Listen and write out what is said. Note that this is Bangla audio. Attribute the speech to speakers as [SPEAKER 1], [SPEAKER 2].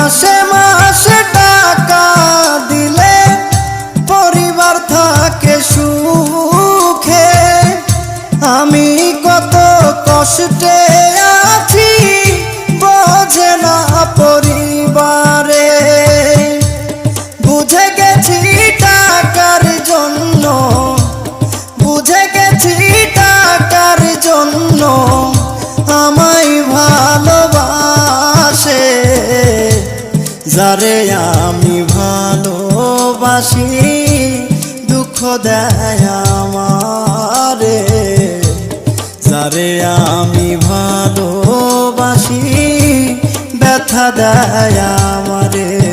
[SPEAKER 1] মাসে মাসে টাকা দিলে পরিবার থাকে সুখে। আমি কত কষ্টে আছি বোঝে না পরিবারে। বুঝে গেছি টাকার জন্য, বুঝে গেছি টাকার জন্য আমায় ভালোবাসে। যারে আমি ভালোবাসি দুঃখ দেয় আমারে। যারে আমি ভালোবাসি ব্যথা দেয় আমারে।